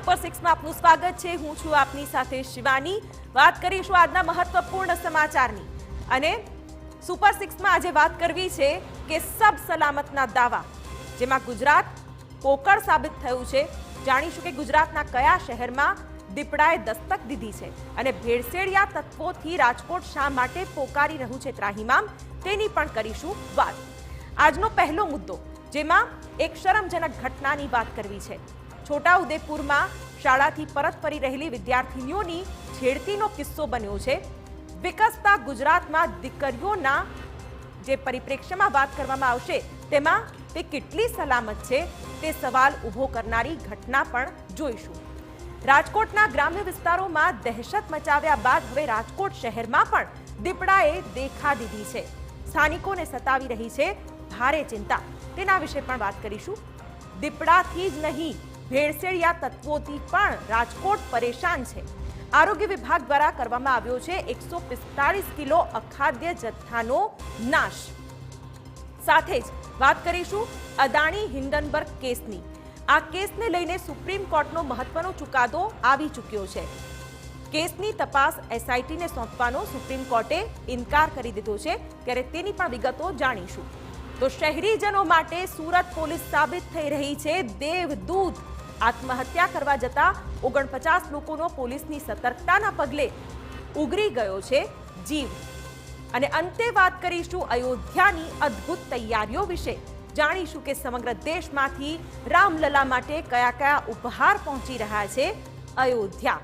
Super 6 માં આપનું સ્વાગત છે। હું છું આપની સાથે શિવાની। વાત કરીશું આજના મહત્વપૂર્ણ સમાચારની અને સુપર 6 માં આજે વાત કરવી છે કે સબ સલામતના દાવા, જેમાં ગુજરાત પોકળ સાબિત થયું છે। જાણીશું કે ગુજરાતના કયા શહેરમાં દીપડાએ દસ્તક દીધી છે અને ભેળસેળિયા તત્વોથી રાજકોટ શા માટે પોકારી રહ્યું છે ત્રાહિમામ, તેની પણ કરીશું વાત। આજનો પહેલો મુદ્દો, જેમાં એક શરમજનક ઘટનાની વાત કરવી છે। છોટાઉદેપુરમાં શાળાથી પરત ફરી રહેલી વિદ્યાર્થીનીઓની છેડતીનો કિસ્સો બન્યો છે। વિકસતા ગુજરાતમાં દીકરીઓના જે પરિપ્રેક્ષ્યમાં વાત કરવામાં આવશે તેમાં તે કેટલી સલામત છે તે સવાલ ઊભો કરનારી ઘટના પણ જોઈશું। રાજકોટના ગ્રામ્ય વિસ્તારોમાં દહેશત મચાવ્યા બાદ હવે રાજકોટ શહેરમાં પણ દીપડાએ દેખા દીધી છે। સ્થાનિકોને સતાવી રહી છે ભારે ચિંતા, તેના વિશે પણ વાત કરીશું। દીપડાથી જ નહીં, ભેળસેળિયા તત્વોથી પણ રાજકોટ પરેશાન છે। આરોગ્ય વિભાગ દ્વારા કરવામાં આવ્યો છે 145 કિલો અખાદ્ય જથ્થાનો નાશ। સાથે જ વાત કરીશું અદાણી હિન્ડનબર્ગ કેસની। આ કેસને લઈને સુપ્રીમ કોર્ટનો મહત્વનો ચુકાદો આવી ચૂક્યો છે। કેસની તપાસ એસઆઈટીને સોંપવાનો સુપ્રીમ કોર્ટે ઇનકાર કરી દીધો છે, ત્યારે તેની પણ વિગતો જાણીશું। તો શહેરીજનો માટે સુરત પોલીસ સાબિત થઈ રહી છે દેવદૂત। આત્મહત્યા કરવા જતા 49 લોકોનો પોલીસની સતર્કતાના પગલે ઉગરી ગયો છે જીવ। અને અંતે વાત કરીશું અયોધ્યાની અદ્ભુત તૈયારીઓ વિશે। જાણીશું કે સમગ્ર દેશમાંથી રામલલા માટે કયા કયા ઉપહાર પહોંચી રહ્યા છે અયોધ્યા।